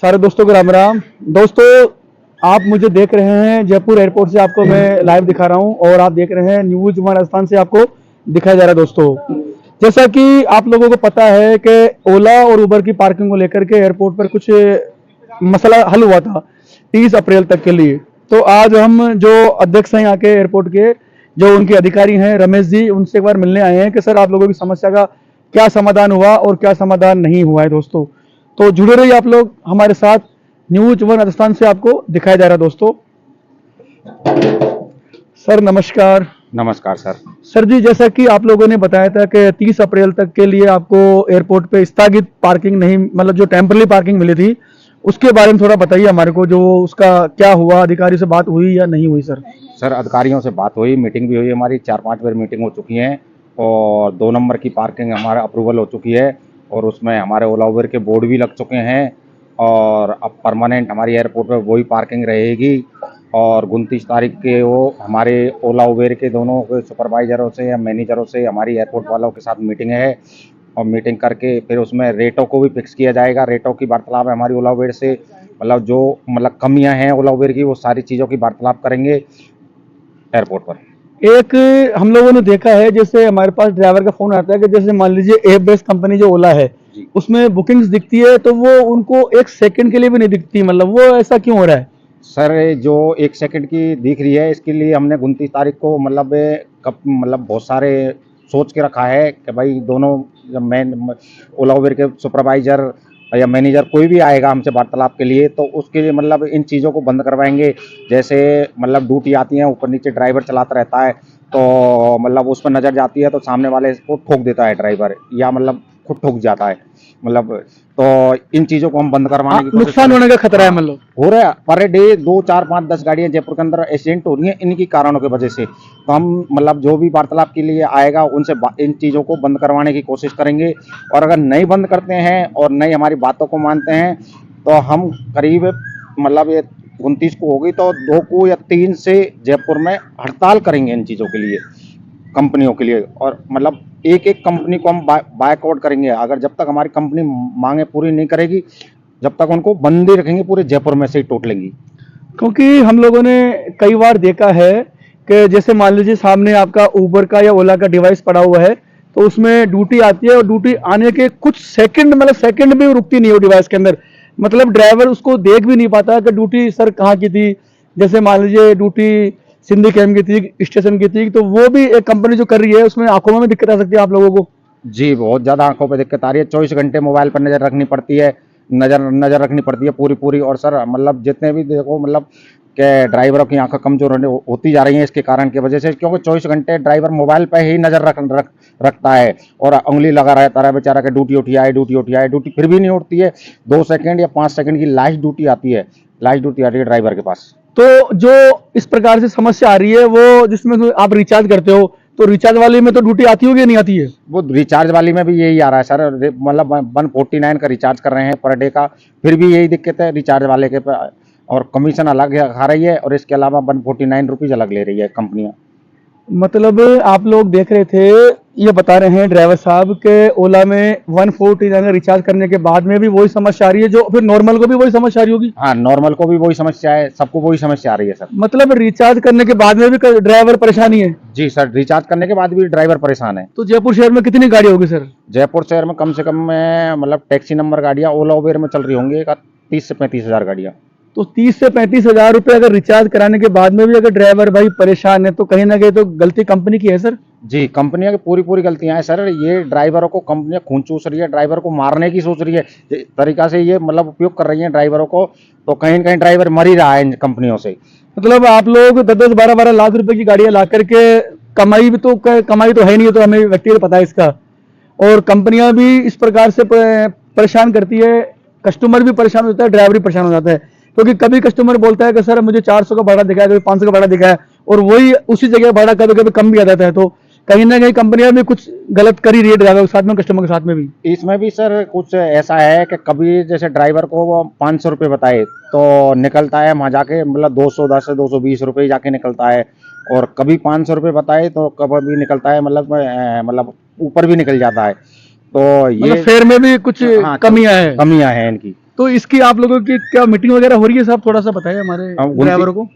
सारे दोस्तों को राम राम। दोस्तों, आप मुझे देख रहे हैं जयपुर एयरपोर्ट से, आपको मैं लाइव दिखा रहा हूं और आप देख रहे हैं न्यूज वन राजस्थान से आपको दिखाया जा रहा है। दोस्तों, जैसा कि आप लोगों को पता है कि ओला और उबर की पार्किंग को लेकर के एयरपोर्ट पर कुछ मसला हल हुआ था 30 अप्रैल तक के लिए। तो आज हम जो अध्यक्ष हैं यहाँ के एयरपोर्ट के, जो उनके अधिकारी हैं रमेश जी, उनसे एक बार मिलने आए हैं कि सर आप लोगों की समस्या का क्या समाधान हुआ और क्या समाधान नहीं हुआ है। दोस्तों, तो जुड़े रहिए आप लोग हमारे साथ। न्यूज वन राजस्थान से आपको दिखाया जा रहा है। दोस्तों, सर नमस्कार। नमस्कार सर। सर जी, जैसा कि आप लोगों ने बताया था कि 30 अप्रैल तक के लिए आपको एयरपोर्ट पे स्थगित पार्किंग नहीं, मतलब जो टेम्पररी पार्किंग मिली थी, उसके बारे में थोड़ा बताइए हमारे को। जो उसका क्या हुआ, अधिकारी से बात हुई या नहीं हुई सर? सर अधिकारियों से बात हुई, मीटिंग भी हुई, हमारी 4-5 बार मीटिंग हो चुकी है और 2 नंबर की पार्किंग हमारा अप्रूवल हो चुकी है और उसमें हमारे ओला उबेर के बोर्ड भी लग चुके हैं और अब परमानेंट हमारी एयरपोर्ट पर वही पार्किंग रहेगी। और 29 तारीख के वो हमारे ओला उबेर के दोनों के सुपरवाइजरों से या मैनेजरों से हमारी एयरपोर्ट वालों के साथ मीटिंग है और मीटिंग करके फिर उसमें रेटों को भी फिक्स किया जाएगा। रेटों की वार्तालाप है हमारी ओला उबेर से, मतलब जो कमियां हैं ओला उबेर की, वो सारी चीज़ों की वार्तालाप करेंगे एयरपोर्ट पर। एक हम लोगों ने देखा है, जैसे हमारे पास ड्राइवर का फोन आता है कि जैसे मान लीजिए ऐप बेस्ड कंपनी जो ओला है, उसमें बुकिंग्स दिखती है तो वो उनको 1 सेकंड के लिए भी नहीं दिखती, मतलब वो ऐसा क्यों हो रहा है? सर जो 1 सेकंड की दिख रही है, इसके लिए हमने 29 तारीख को मतलब बहुत सारे सोच के रखा है कि भाई दोनों जब मैं ओला उबेर के सुपरवाइजर या मैनेजर कोई भी आएगा हमसे वार्तालाप के लिए, तो उसके लिए मतलब इन चीज़ों को बंद करवाएंगे। जैसे मतलब ड्यूटी आती है, ऊपर नीचे ड्राइवर चलाता रहता है, तो मतलब उस पर नज़र जाती है तो सामने वाले को ठोक देता है ड्राइवर, या मतलब खुद ठोक जाता है, मतलब तो इन चीज़ों को हम बंद करवाने की कोशिश नुकसान होने का खतरा है, मतलब हो रहा है। पर डे 2, 4, 5, 10 गाड़ियां जयपुर के अंदर एक्सीडेंट हो रही हैं इनकी कारणों की वजह से। तो हम मतलब जो भी वार्तालाप के लिए आएगा उनसे इन चीज़ों को बंद करवाने की कोशिश करेंगे और अगर नहीं बंद करते हैं और नहीं हमारी बातों को मानते हैं तो हम करीब मतलब ये 29 को होगी तो 2 को या 3 से जयपुर में हड़ताल करेंगे इन चीज़ों के लिए, कंपनियों के लिए। और मतलब एक एक कंपनी को हम बायकॉट करेंगे। अगर जब तक हमारी कंपनी मांगे पूरी नहीं करेगी, जब तक उनको बंद ही रखेंगे, पूरे जयपुर में से ही टोट लेंगी। क्योंकि हम लोगों ने कई बार देखा है कि जैसे मान लीजिए सामने आपका उबर का या ओला का डिवाइस पड़ा हुआ है, तो उसमें ड्यूटी आती है और ड्यूटी आने के कुछ सेकंड, मतलब सेकंड भी रुकती नहीं है वो डिवाइस के अंदर। मतलब ड्राइवर उसको देख भी नहीं पाता कि ड्यूटी सर कहाँ की थी। जैसे मान लीजिए ड्यूटी सिंधी कैम्प की थी, स्टेशन की थी, तो वो भी एक कंपनी जो कर रही है, उसमें आंखों में भी दिक्कत आ सकती है आप लोगों को। जी, बहुत ज़्यादा आंखों पे दिक्कत आ रही है। 24 घंटे मोबाइल पर नज़र रखनी पड़ती है, नज़र रखनी पड़ती है पूरी। और सर मतलब जितने भी देखो, मतलब कि ड्राइवरों की आंखें कमज़ोर होती जा रही हैं इसके कारण की वजह से, क्योंकि 24 घंटे ड्राइवर मोबाइल पर ही नज़र रखता है और उंगली लगा रहता है बेचारा कि ड्यूटी उठी आए, ड्यूटी फिर भी नहीं उठती है। 2 सेकंड या 5 सेकंड की लास्ट ड्यूटी आती है, ड्राइवर के पास। तो जो इस प्रकार से समस्या आ रही है, वो जिसमें आप रिचार्ज करते हो, तो रिचार्ज वाले में तो ड्यूटी आती होगी या नहीं आती है? वो रिचार्ज वाली में भी यही आ रहा है सर, मतलब 149 का रिचार्ज कर रहे हैं पर डे का, फिर भी यही दिक्कत है रिचार्ज वाले के पे। और कमीशन अलग खा रही है और इसके अलावा 149 रुपीज़ अलग ले रही है कंपनियां। मतलब आप लोग देख रहे थे, ये बता रहे हैं ड्राइवर साहब के ओला में 149 रिचार्ज करने के बाद में भी वही समस्या आ रही है, जो फिर नॉर्मल को भी वही समस्या आ रही होगी। हाँ, नॉर्मल को भी वही समस्या है, सबको वही समस्या आ रही है सर। मतलब रिचार्ज करने के बाद में भी ड्राइवर परेशानी है? जी सर, रिचार्ज करने के बाद भी ड्राइवर परेशान है। तो जयपुर शहर में कितनी गाड़ी होगी सर? जयपुर शहर में कम से कम मतलब टैक्सी नंबर गाड़ियाँ ओला उबेर में चल रही होंगी 30 से 35 हज़ार गाड़ियाँ। तो 30 से 35 हजार रुपए अगर रिचार्ज कराने के बाद में भी अगर ड्राइवर भाई परेशान है, तो कहीं ना कहीं तो गलती कंपनी की है सर। जी, कंपनियां की पूरी गलतियां हैं सर। ये ड्राइवरों को कंपनियां खून चूस रही है, ड्राइवर को मारने की सोच रही है, इस तरीका से ये मतलब उपयोग कर रही हैं ड्राइवरों को। तो कहीं न कहीं ड्राइवर मर ही रहा है इन कंपनियों से। मतलब आप लोग 10-10, 12-12 लाख रुपए की गाड़ियां ला करके कमाई तो है नहीं, है तो हमें व्यक्तिगत पता है इसका। और कंपनियां भी इस प्रकार से परेशान करती है, कस्टमर भी परेशान होता है, ड्राइवर भी परेशान हो जाता है। क्योंकि कभी कस्टमर बोलता है कि सर मुझे 400 का भाड़ा दिखाया, कभी 500 का भाड़ा दिखाया, और वही उसी जगह भाड़ा कभी कभी कम भी आ जाता है। तो कहीं ना कहीं कंपनियां भी कुछ गलत कर ही रही है ड्राइवर के साथ में, कस्टमर के साथ में भी। इसमें भी सर कुछ ऐसा है कि कभी जैसे ड्राइवर को वो 500 रुपये बताए तो निकलता है वहाँ जाके मतलब 210 से 220 रुपये जाके निकलता है, और कभी 500 रुपये बताए तो कभी निकलता है मतलब ऊपर भी निकल जाता है। तो ये मतलब फेयर में भी कुछ हाँ, कमियां हैं। कमियां हैं इनकी। तो इसकी आप लोगों की क्या मीटिंग वगैरह हो रही है साहब, थोड़ा सा बताइए हमारे ड्राइवरों को।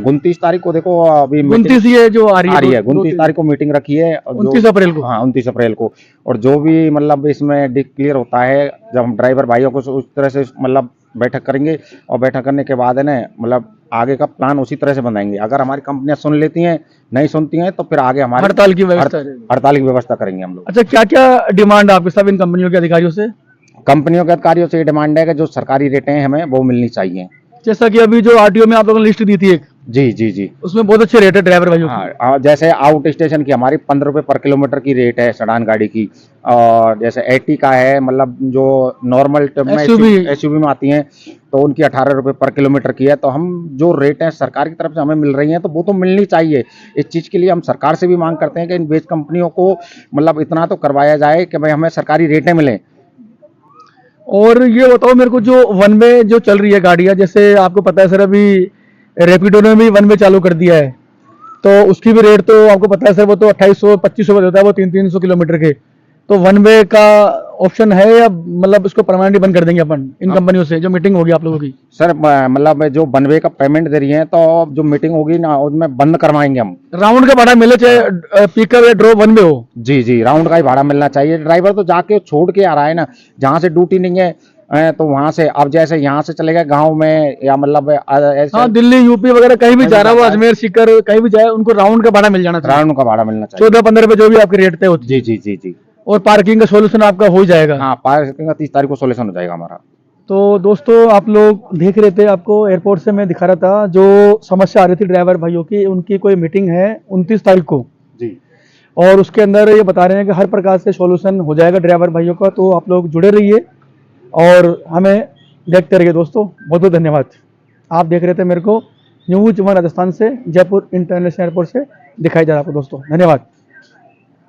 29 तारीख को देखो अभी 29 ये जो आ रही है 29 तारीख को मीटिंग रखी है और 29 अप्रैल को। हाँ 29 अप्रैल को। और जो भी मतलब इसमें डिक्लेयर होता है, जब हम ड्राइवर भाइयों को उस तरह से मतलब बैठक करेंगे और बैठक करने के बाद है ना मतलब आगे का प्लान उसी तरह से बनाएंगे। अगर हमारी कंपनियां सुन लेती हैं, नहीं सुनती हैं तो फिर आगे हमारी हड़ताल की व्यवस्था रहेगी। हड़ताल की व्यवस्था करेंगे हम लोग। अच्छा, क्या क्या डिमांड है आपके साथ इन कंपनियों के अधिकारियों से? कंपनियों के अधिकारियों से ये डिमांड है कि जो सरकारी रेटें हैं हमें वो मिलनी चाहिए। जैसा कि अभी जो आरटीओ में आप लोगों ने लिस्ट दी थी एक, जी जी जी। उसमें बहुत अच्छे रेट है ड्राइवर भाइयों की। हाँ, जैसे आउट स्टेशन की हमारी 15 रुपये पर किलोमीटर की रेट है सेडान गाड़ी की। और जैसे 80 का है, मतलब जो नॉर्मल एसयूवी में आती हैं तो उनकी 18 रुपये पर किलोमीटर की है। तो हम जो रेट है सरकार की तरफ से हमें मिल रही हैं तो वो तो मिलनी चाहिए। इस चीज़ के लिए हम सरकार से भी मांग करते हैं कि इन बेच कंपनियों को मतलब इतना तो करवाया जाए कि भाई हमें सरकारी रेटें मिलें। और ये बताओ मेरे को, जो वन वे जो चल रही है गाड़ियाँ, जैसे आपको पता है सर अभी रैपिडो ने भी वन वे चालू कर दिया है, तो उसकी भी रेट तो आपको पता है सर, वो तो 2800-2500 का देता है, वो 300 किलोमीटर के। तो वन वे का ऑप्शन है या मतलब इसको परमानेंटली बंद कर देंगे अपन इन कंपनियों से, जो मीटिंग होगी आप लोगों की? सर मतलब जो वन वे का पेमेंट दे रही है तो जो मीटिंग होगी ना उसमें बंद करवाएंगे हम। राउंड का भाड़ा मिले, चाहे पिकअप या ड्रॉप वन वे हो। जी जी, राउंड का ही भाड़ा मिलना चाहिए। ड्राइवर तो जाके छोड़ के आ रहा है ना, जहाँ से ड्यूटी नहीं है तो वहां से। अब जैसे यहाँ से चले गए गाँव में या मतलब ऐसे हाँ, दिल्ली यूपी वगैरह कहीं भी जा रहा है वो, अजमेर सीकर कहीं भी जाए, उनको राउंड का भाड़ा मिल जाना चाहिए। राउंड का भाड़ा मिलना चाहिए 14-15 रुपए जो भी आपके रेट तय होती जी जी जी जी। और पार्किंग का सोल्यूशन आपका हो जाएगा। हाँ, पार्किंग का 30 तारीख को सोल्यूशन हो जाएगा हमारा। तो दोस्तों आप लोग देख रहे थे, आपको एयरपोर्ट से मैं दिखा रहा था जो समस्या आ रही थी ड्राइवर भाइयों की। उनकी कोई मीटिंग है 29 तारीख को जी, और उसके अंदर ये बता रहे हैं कि हर प्रकार से सॉल्यूशन हो जाएगा ड्राइवर भाइयों का। तो आप लोग जुड़े रहिए और हमें देखते रहिए दोस्तों। बहुत बहुत धन्यवाद। आप देख रहे थे मेरे को न्यूज़ वन राजस्थान से, जयपुर इंटरनेशनल एयरपोर्ट से दिखाई जा रहा है आपको दोस्तों। धन्यवाद।